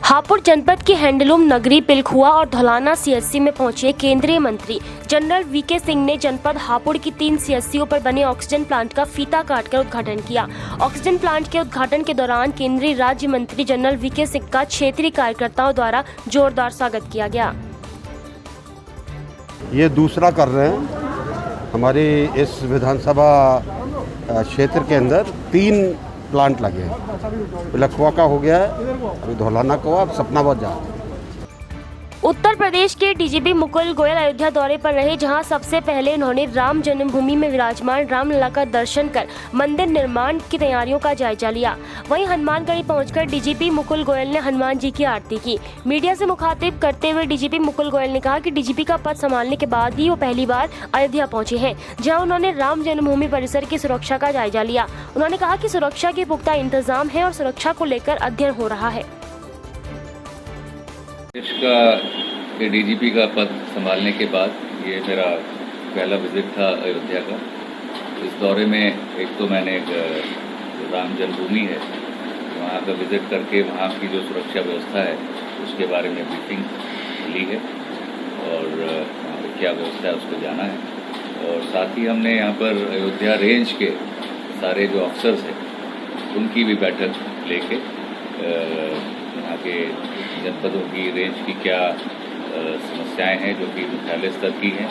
हापुड़ जनपद की हैंडलूम नगरी पिलखुआ और धौलाना सीएचसी में पहुंचे केंद्रीय मंत्री जनरल वीके सिंह ने जनपद हापुड़ की 3 सीएचसीओ पर बने ऑक्सीजन प्लांट का फीता काटकर उद्घाटन किया। ऑक्सीजन प्लांट के उद्घाटन के दौरान केंद्रीय राज्य मंत्री जनरल वीके सिंह का क्षेत्रीय कार्यकर्ताओं द्वारा जोरदार स्वागत किया गया। ये दूसरा कर रहे हैं। हमारी इस विधानसभा क्षेत्र के अंदर 3 प्लांट लगे हैं। पिलखुआ का हो गया है, अभी धौलाना का हुआ, अब सपना बहुत जा। उत्तर प्रदेश के डीजीपी मुकुल गोयल अयोध्या दौरे पर रहे, जहां सबसे पहले उन्होंने राम जन्मभूमि में विराजमान रामलला का दर्शन कर मंदिर निर्माण की तैयारियों का जायजा लिया। वहीं हनुमानगढ़ी पहुंचकर डीजीपी मुकुल गोयल ने हनुमान जी की आरती की। मीडिया से मुखातिब करते हुए डीजीपी मुकुल गोयल ने कहा कि डीजीपी का पद संभालने के बाद ही वो पहली बार अयोध्या पहुंचे हैं, जहाँ उन्होंने राम जन्मभूमि परिसर की सुरक्षा का जायजा लिया। उन्होंने कहा कि सुरक्षा के पुख्ता इंतजाम है और सुरक्षा को लेकर अध्ययन हो रहा है। के डीजीपी का पद संभालने के बाद ये मेरा पहला विजिट था अयोध्या का। इस दौरे में एक तो मैंने राम जन्मभूमि है वहाँ का विजिट करके वहाँ की जो सुरक्षा व्यवस्था है उसके बारे में ब्रीफिंग ली है और वहाँ पर क्या व्यवस्था है उसको जाना है। और साथ ही हमने यहाँ पर अयोध्या रेंज के सारे जो अफसर्स हैं उनकी भी बैठक लेके यहाँ के जनपदों की रेंज की क्या समस्याएं हैं जो कि मुख्यालय स्तर की हैं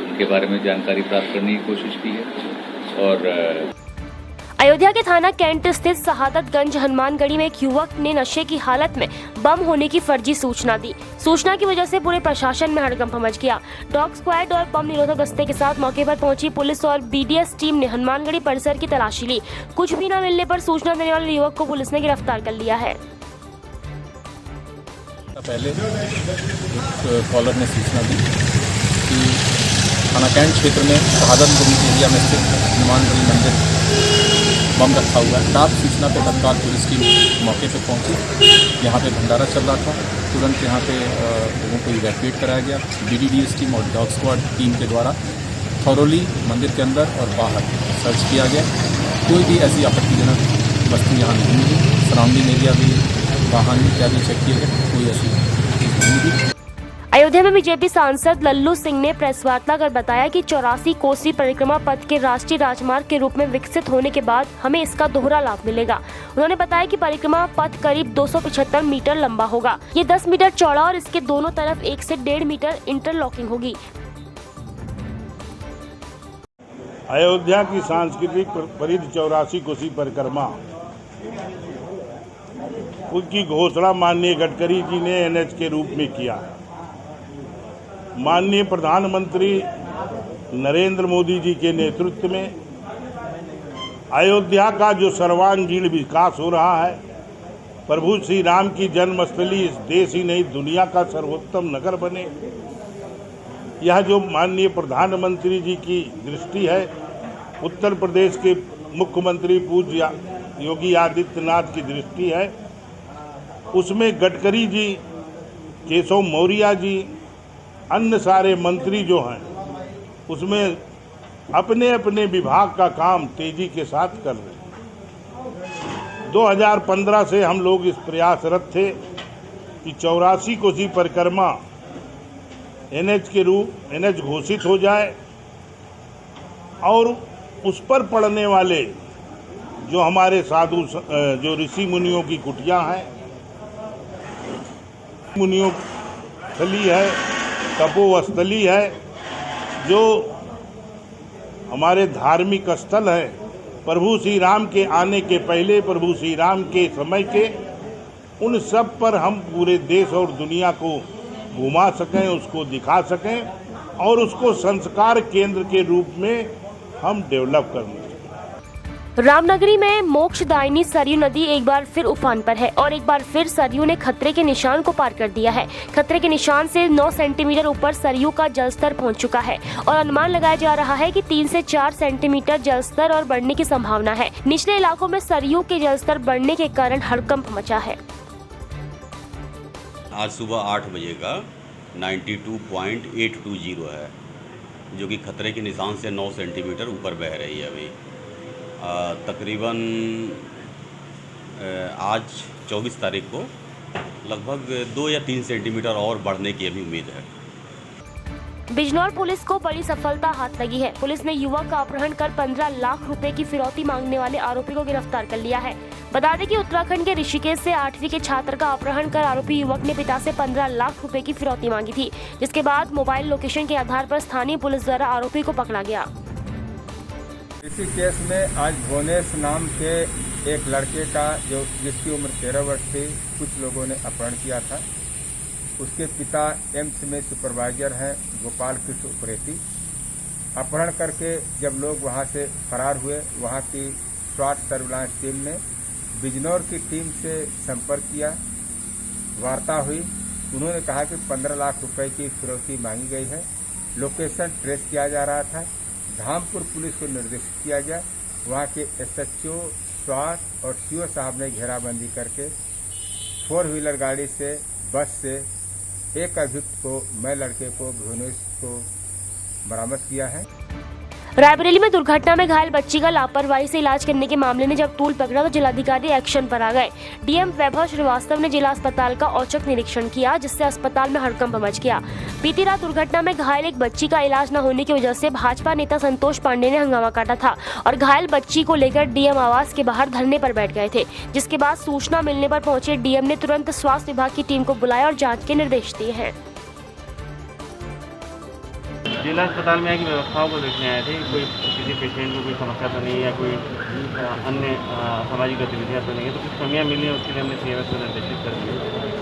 उनके बारे में जानकारी प्राप्त करने की कोशिश की है। और अयोध्या के थाना कैंट स्थित शहादतगंज हनुमानगढ़ी में एक युवक ने नशे की हालत में बम होने की फर्जी सूचना दी। सूचना की वजह से पूरे प्रशासन में हड़कंप मच गया। डॉग स्क्वाड और बम निरोधक दस्ते के साथ मौके पर पहुंची पुलिस और बीडीएस टीम ने हनुमानगढ़ी परिसर की तलाशी ली। कुछ भी न मिलने पर सूचना देने वाले युवक को पुलिस ने गिरफ्तार कर लिया है। पहले एक कॉलर ने सूचना दी कि थाना कैंट क्षेत्र में शहादतगंज एरिया में स्थित हनुमानगढ़ी मंदिर बम रखा हुआ है। प्राप्त सूचना पर तत्काल पुलिस की मौके पर पहुंची। यहाँ पे भंडारा चल रहा था। तुरंत यहाँ पे लोगों को इवैक्यूएट कराया गया। बीडीडीएस टीम और डॉग स्क्वाड टीम के द्वारा थॉरोली मंदिर के अंदर और बाहर सर्च किया गया। कोई भी ऐसी आपत्तिजनक वस्तु यहाँ नहीं मिली। सराउंडिंग एरिया भी वाहन इत्यादि चेक किए गए, कोई ऐसी नहीं मिली। अयोध्या में बीजेपी सांसद लल्लू सिंह ने प्रेस वार्ता कर बताया कि 84 कोसी परिक्रमा पथ के राष्ट्रीय राजमार्ग के रूप में विकसित होने के बाद हमें इसका दोहरा लाभ मिलेगा। उन्होंने बताया कि परिक्रमा पथ करीब 275 मीटर लंबा होगा। ये 10 मीटर चौड़ा और इसके दोनों तरफ 1 से 1.5 मीटर इंटरलॉकिंग होगी। अयोध्या की सांस्कृतिक परिध 84 कोसी परिक्रमा उसकी घोषणा माननीय गडकरी जी ने एनएच के रूप में किया है। माननीय प्रधानमंत्री नरेंद्र मोदी जी के नेतृत्व में अयोध्या का जो सर्वांगीण विकास हो रहा है, प्रभु श्री राम की जन्मस्थली इस देश ही नहीं दुनिया का सर्वोत्तम नगर बने, यह जो माननीय प्रधानमंत्री जी की दृष्टि है, उत्तर प्रदेश के मुख्यमंत्री पूज्य योगी आदित्यनाथ की दृष्टि है, उसमें गडकरी जी, केशव मौर्य जी, अन्य सारे मंत्री जो हैं उसमें अपने अपने विभाग का काम तेजी के साथ कर रहे हैं। 2015 से हम लोग इस प्रयासरत थे कि 84 कोसी परिक्रमा एनएच घोषित हो जाए और उस पर पड़ने वाले जो हमारे साधु जो ऋषि मुनियों की कुटिया हैं, मुनियों स्थली है, तपोस्थली है, जो हमारे धार्मिक स्थल है, प्रभु श्री राम के आने के पहले, प्रभु श्री राम के समय के, उन सब पर हम पूरे देश और दुनिया को घुमा सकें, उसको दिखा सकें और उसको संस्कार केंद्र के रूप में हम डेवलप करना। रामनगरी में मोक्षदायिनी सरयू नदी एक बार फिर उफान पर है और एक बार फिर सरयू ने खतरे के निशान को पार कर दिया है। खतरे के निशान से 9 सेंटीमीटर ऊपर सरयू का जलस्तर पहुंच चुका है और अनुमान लगाया जा रहा है कि 3 से 4 सेंटीमीटर जलस्तर और बढ़ने की संभावना है। निचले इलाकों में सरयू के जलस्तर बढ़ने के कारण हड़कंप मचा है। आज सुबह 8 बजे का 92.820 है जो कि खतरे के निशान से 9 सेंटीमीटर ऊपर बह रही है अभी। तकरीबन आज 24 तारीख को लगभग 2 या 3 सेंटीमीटर और बढ़ने की अभी उम्मीद है। बिजनौर पुलिस को बड़ी सफलता हाथ लगी है। पुलिस ने युवक का अपहरण कर 15 लाख रुपए की फिरौती मांगने वाले आरोपी को गिरफ्तार कर लिया है। बता दें कि उत्तराखंड के ऋषिकेश से 8वीं के छात्र का अपहरण कर आरोपी युवक ने पिता से 15 लाख रुपए की फिरौती मांगी थी, जिसके बाद मोबाइल लोकेशन के आधार पर स्थानीय पुलिस द्वारा आरोपी को पकड़ा गया। इसी केस में आज भुवनेश नाम के एक लड़के का जिसकी उम्र 13 वर्ष थी, कुछ लोगों ने अपहरण किया था। उसके पिता एम्स में सुपरवाइजर हैं गोपाल कृष्ण उप्रेती। अपहरण करके जब लोग वहां से फरार हुए, वहां की स्वाट सर्विलांस टीम ने बिजनौर की टीम से संपर्क किया, वार्ता हुई। उन्होंने कहा कि 15 लाख रुपए की फिरौती मांगी गई है। लोकेशन ट्रेस किया जा रहा था। धामपुर पुलिस को निर्देशित किया गया। वहाँ के SHO, स्वाट और CO साहब ने घेराबंदी करके 4 व्हीलर गाड़ी से, बस से एक अभियुक्त को, मैं लड़के को, भुवनेश को बरामद किया है। रायबरेली में दुर्घटना में घायल बच्ची का लापरवाही से इलाज करने के मामले ने जब तूल पकड़ा तो जिलाधिकारी एक्शन पर आ गए। DM वैभव श्रीवास्तव ने जिला अस्पताल का औचक निरीक्षण किया, जिससे अस्पताल में हड़कंप मच गया। बीती रात दुर्घटना में घायल एक बच्ची का इलाज न होने की वजह से भाजपा नेता संतोष पांडे ने हंगामा काटा था और घायल बच्ची को लेकर DM आवास के बाहर धरने पर बैठ गए थे, जिसके बाद सूचना मिलने पर पहुंचे DM ने तुरंत स्वास्थ्य विभाग की टीम को बुलाया और जाँच के निर्देश दिए हैं। जिला अस्पताल में की व्यवस्थाओं को देखने आए थे। कोई किसी पेशेंट को कोई समस्या तो नहीं है, कोई अन्य सामाजिक गतिविधियाँ तो नहीं है, तो कुछ कमियाँ मिली हैं, उसके लिए हमने CMS को निर्देशित कर दिया।